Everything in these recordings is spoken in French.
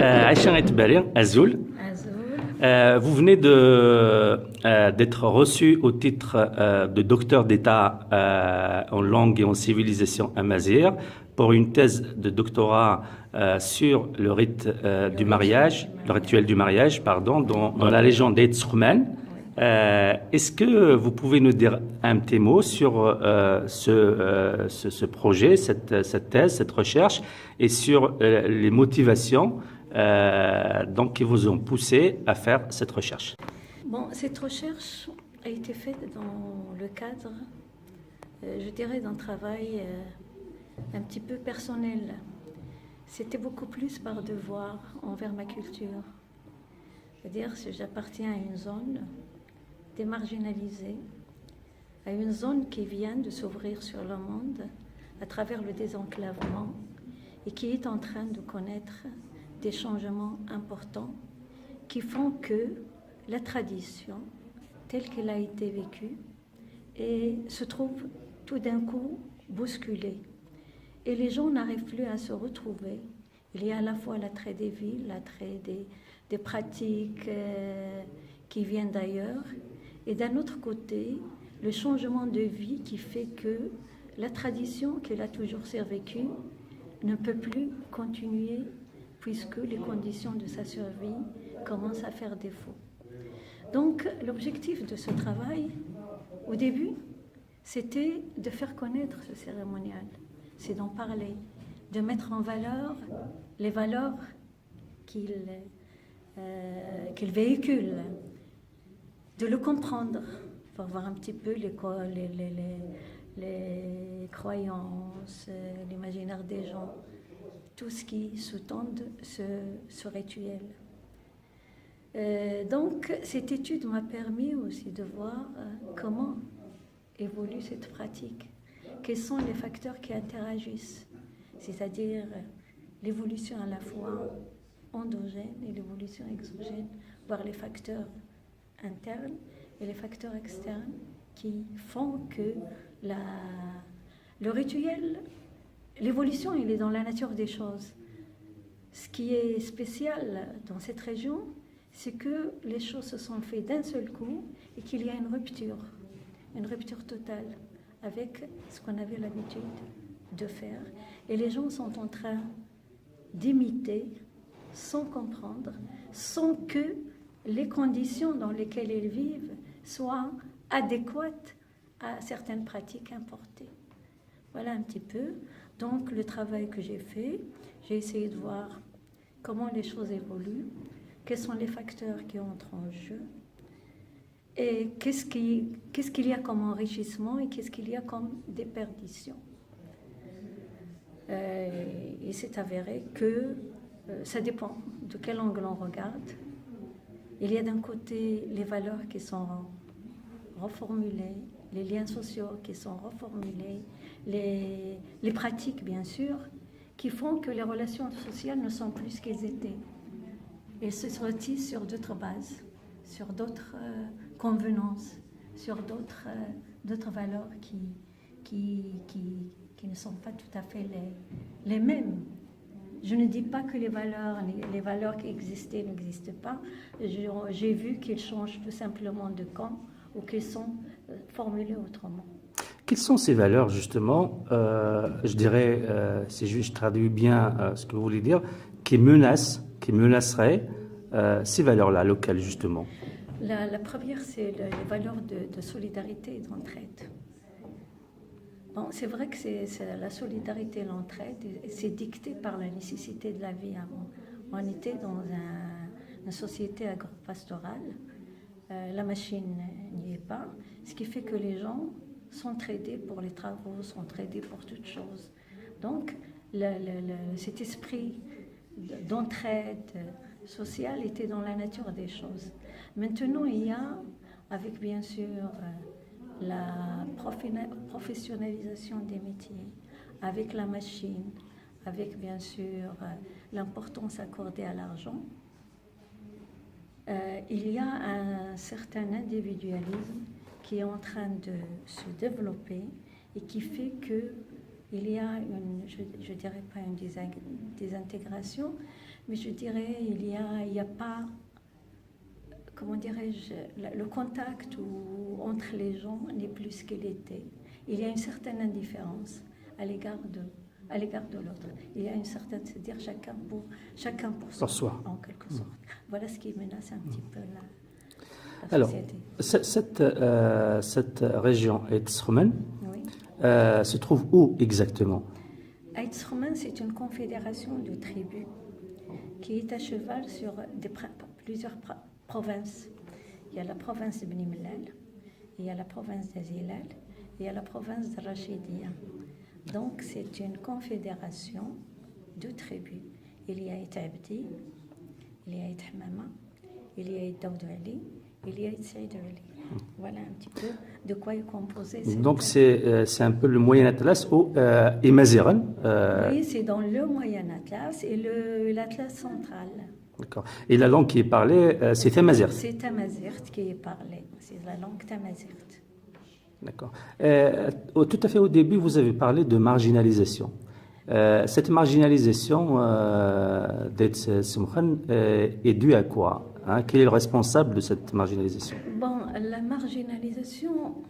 Aïcha Etbari, Azoul. Vous venez d'être reçu au titre de docteur d'État en langue et en civilisation amazigh pour une thèse de doctorat sur le rite du mariage, le rituel du mariage, pardon, dans la région d'Aït-Soukman. Est-ce que vous pouvez nous dire un petit mot sur ce projet, cette thèse, cette recherche, et sur les motivations donc, qui vous ont poussé à faire cette recherche? Bon, cette recherche a été faite dans le cadre, je dirais, d'un travail un petit peu personnel. C'était beaucoup plus par devoir envers ma culture. C'est-à-dire que j'appartiens à une zone démarginalisée, à une zone qui vient de s'ouvrir sur le monde à travers le désenclavement et qui est en train de connaître des changements importants qui font que la tradition, telle qu'elle a été vécue, se trouve tout d'un coup bousculée. Et les gens n'arrivent plus à se retrouver. Il y a à la fois l'attrait des villes, l'attrait des pratiques qui viennent d'ailleurs, et d'un autre côté, le changement de vie qui fait que la tradition qu'elle a toujours survécu ne peut plus continuer puisque les conditions de sa survie commencent à faire défaut. Donc, l'objectif de ce travail, au début, c'était de faire connaître ce cérémonial, c'est d'en parler, de mettre en valeur les valeurs qu'il véhicule, de le comprendre, pour voir un petit peu les croyances, l'imaginaire des gens, tout ce qui sous-tend ce rituel. Donc, cette étude m'a permis aussi de voir comment évolue cette pratique, quels sont les facteurs qui interagissent, c'est-à-dire l'évolution à la fois endogène et l'évolution exogène, voire les facteurs internes et les facteurs externes qui font que le rituel, l'évolution, elle est dans la nature des choses. Ce qui est spécial dans cette région, c'est que les choses se sont faites d'un seul coup et qu'il y a une rupture totale avec ce qu'on avait l'habitude de faire. Et les gens sont en train d'imiter, sans comprendre, sans que les conditions dans lesquelles ils vivent soient adéquates à certaines pratiques importées. Voilà un petit peu. Donc, le travail que j'ai fait, j'ai essayé de voir comment les choses évoluent, quels sont les facteurs qui entrent en jeu, et qu'est-ce qu'il y a comme enrichissement et qu'est-ce qu'il y a comme déperdition. Il s'est avéré que ça dépend de quel angle on regarde. Il y a d'un côté les valeurs qui sont reformulées, les liens sociaux qui sont reformulés, les pratiques, bien sûr, qui font que les relations sociales ne sont plus ce qu'elles étaient. Elles se retissent sur d'autres bases, sur d'autres convenances, sur d'autres valeurs qui ne sont pas tout à fait les mêmes. Je ne dis pas que les valeurs qui existaient n'existent pas. J'ai vu qu'elles changent tout simplement de camp ou qu'elles sont formulées autrement. Quelles sont ces valeurs, justement, je dirais, si je traduis bien ce que vous voulez dire, qui menaceraient ces valeurs-là, locales, justement? La première, c'est les valeurs de solidarité et d'entraide. Bon, c'est vrai que c'est la solidarité et l'entraide, c'est dicté par la nécessité de la vie avant. On était dans une société agro-pastorale, la machine n'y est pas, ce qui fait que les gens s'entraidaient pour les travaux, s'entraidaient pour toutes choses. Donc, cet esprit d'entraide sociale était dans la nature des choses. Maintenant, il y a, avec bien sûr la professionnalisation des métiers, avec la machine, avec bien sûr l'importance accordée à l'argent, il y a un certain individualisme qui est en train de se développer et qui fait que il y a je dirais pas une désintégration, mais je dirais il y a pas, comment dirais-je, le contact entre les gens n'est plus ce qu'il était. Il y a une certaine indifférence à l'égard de l'autre. Il y a une certaine, c'est-à-dire chacun pour soi, en quelque sorte. Voilà ce qui menace un petit peu la société. Alors, cette région Aït-Sromen Oui. se trouve où exactement? Aït-Sromen, c'est une confédération de tribus qui est à cheval sur plusieurs provinces. Il y a la province de Beni Mellal, il y a la province d'Azilal, et il y a la province de Rachidia. Donc, c'est une confédération de tribus. Il y a Aït Abdi, il y a Aït Hamama, il y a Aït Daoud Ali, il y a Aït Saïd Ali. Voilà un petit peu de quoi est composé. Donc, c'est un peu le Moyen Atlas et Maziran. Oui, c'est dans le Moyen Atlas et l'Atlas central. D'accord. Et la langue qui est parlée, c'est Tamazirt. C'est Tamazirt qui est parlée. C'est la langue Tamazirt. D'accord. Tout à fait au début, vous avez parlé de marginalisation. Cette marginalisation d'Aït Sromen est due à quoi, hein? Quel est le responsable de cette marginalisation? Bon, la marginalisation,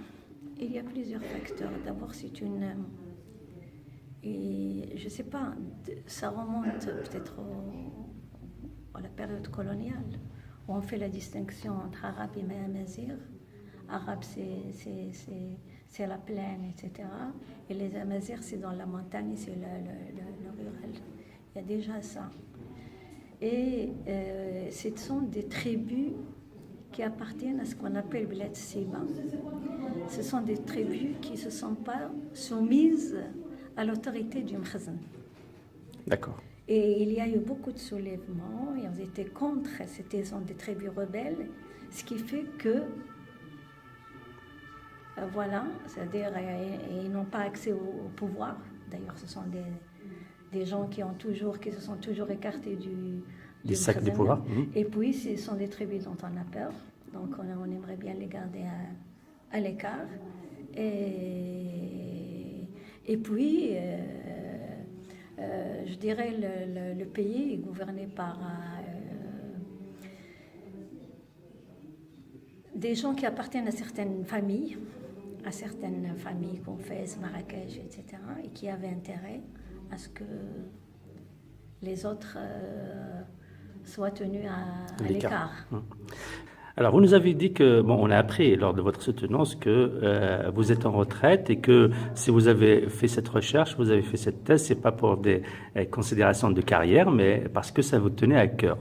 il y a plusieurs facteurs. D'abord, c'est une... et je ne sais pas, ça remonte peut-être à la période coloniale, où on fait la distinction entre arabe et amazigh. Arabe, c'est la plaine, etc. Et les Amazirs, c'est dans la montagne, c'est le rural. Il y a déjà ça. Et ce sont des tribus qui appartiennent à ce qu'on appelle Bled Siba. Ce sont des tribus qui ne se sont pas soumises à l'autorité du Mkhazn. D'accord. Et il y a eu beaucoup de soulèvements, et ils étaient contre, c'était des tribus rebelles, ce qui fait que voilà, c'est-à-dire ils n'ont pas accès au pouvoir. D'ailleurs, ce sont des gens qui se sont toujours écartés du sacs du pouvoir. Et puis, ce sont des tribus dont on a peur. Donc, on aimerait bien les garder à l'écart. Et puis, je dirais, le pays est gouverné par des gens qui appartiennent à certaines familles Confesse, Marrakech, etc., et qui avaient intérêt à ce que les autres soient tenus à l'écart. Alors, vous nous avez dit que, on a appris lors de votre soutenance que vous êtes en retraite et que si vous avez fait cette recherche, vous avez fait cette thèse, c'est pas pour des considérations de carrière, mais parce que ça vous tenait à cœur.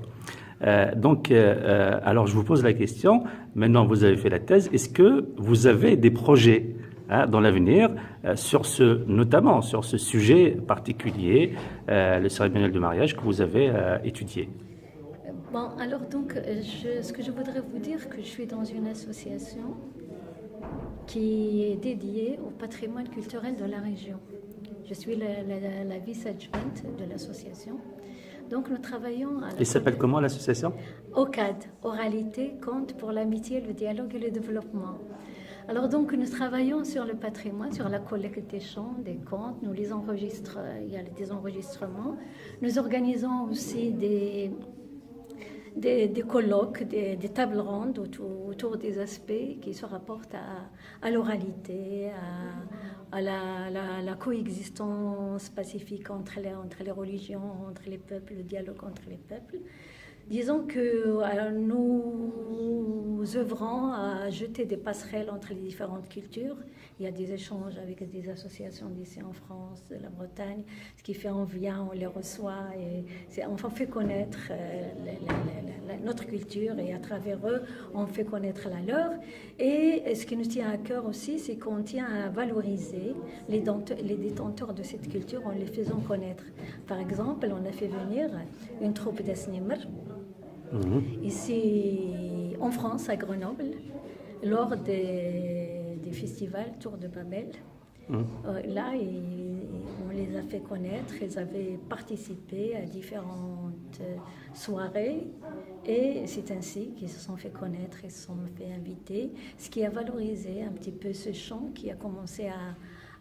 Alors je vous pose la question, maintenant vous avez fait la thèse, est-ce que vous avez des projets dans l'avenir notamment sur ce sujet particulier, le cérémonial de mariage que vous avez étudié? Bon, alors donc, ce que je voudrais vous dire, que je suis dans une association qui est dédiée au patrimoine culturel de la région. Je suis la vice-adjointe de l'association. Donc nous travaillons... Il s'appelle comment l'association? OCAD, Oralité, Conte pour l'amitié, le dialogue et le développement. Alors donc nous travaillons sur le patrimoine, sur la collecte des chants, des contes, nous les enregistrons, il y a des enregistrements. Nous organisons aussi des colloques, des tables rondes autour des aspects qui se rapportent à l'oralité, à la coexistence pacifique entre les religions, entre les peuples, le dialogue entre les peuples. Disons que nous œuvrons à jeter des passerelles entre les différentes cultures. Il y a des échanges avec des associations d'ici en France, de la Bretagne, ce qui fait on vient, on les reçoit et on fait connaître notre culture et à travers eux, on fait connaître la leur. Et ce qui nous tient à cœur aussi, c'est qu'on tient à valoriser les détenteurs de cette culture en les faisant connaître. Par exemple, on a fait venir une troupe d'Asnimer ici en France, à Grenoble, lors des festivals Tour de Babel. Là, on les a fait connaître, ils avaient participé à différentes soirées et c'est ainsi qu'ils se sont fait connaître, ils se sont fait inviter, ce qui a valorisé un petit peu ce chant qui a commencé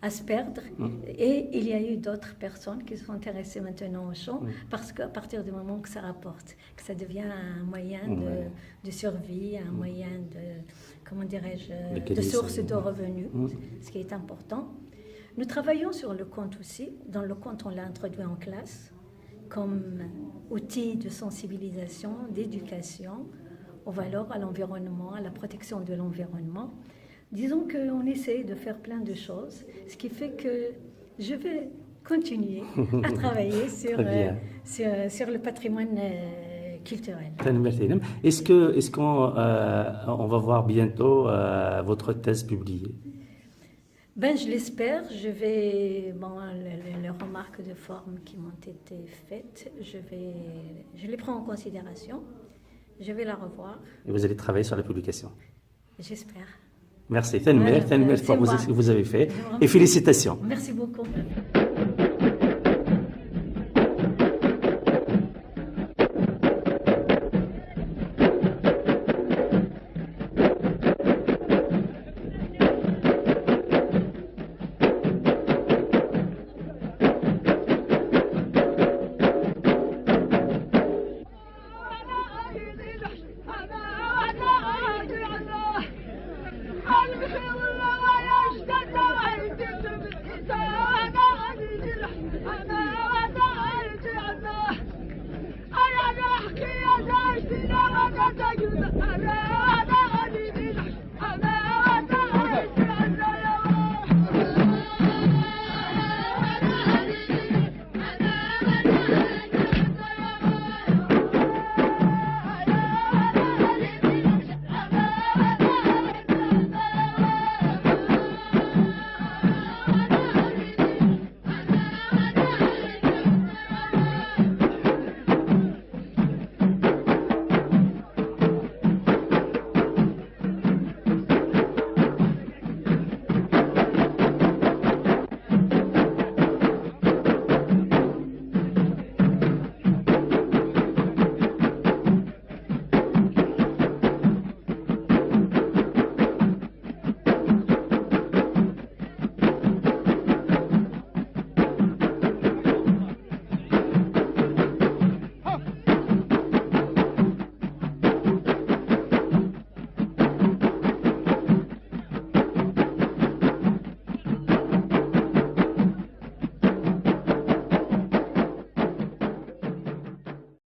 à se perdre. Et il y a eu d'autres personnes qui se sont intéressées maintenant au chant parce qu'à partir du moment que ça rapporte, que ça devient un moyen de survie, un moyen de, comment dirais-je, de source de revenus, ce qui est important. Nous travaillons sur le conte aussi. Dans le conte, on l'a introduit en classe comme outil de sensibilisation, d'éducation aux valeurs, à l'environnement, à la protection de l'environnement. Disons qu'on essaie de faire plein de choses, ce qui fait que je vais continuer à travailler sur le patrimoine culturel. Est-ce qu'on va voir bientôt votre thèse publiée? Ben, je l'espère. Je vais, les remarques de forme qui m'ont été faites, je les prends en considération. Je vais la revoir. Et vous allez travailler sur la publication? J'espère. Merci. Merci pour ce que vous avez fait. Et félicitations. Merci beaucoup. أنا أحكي يا زوجتي لا ما تجد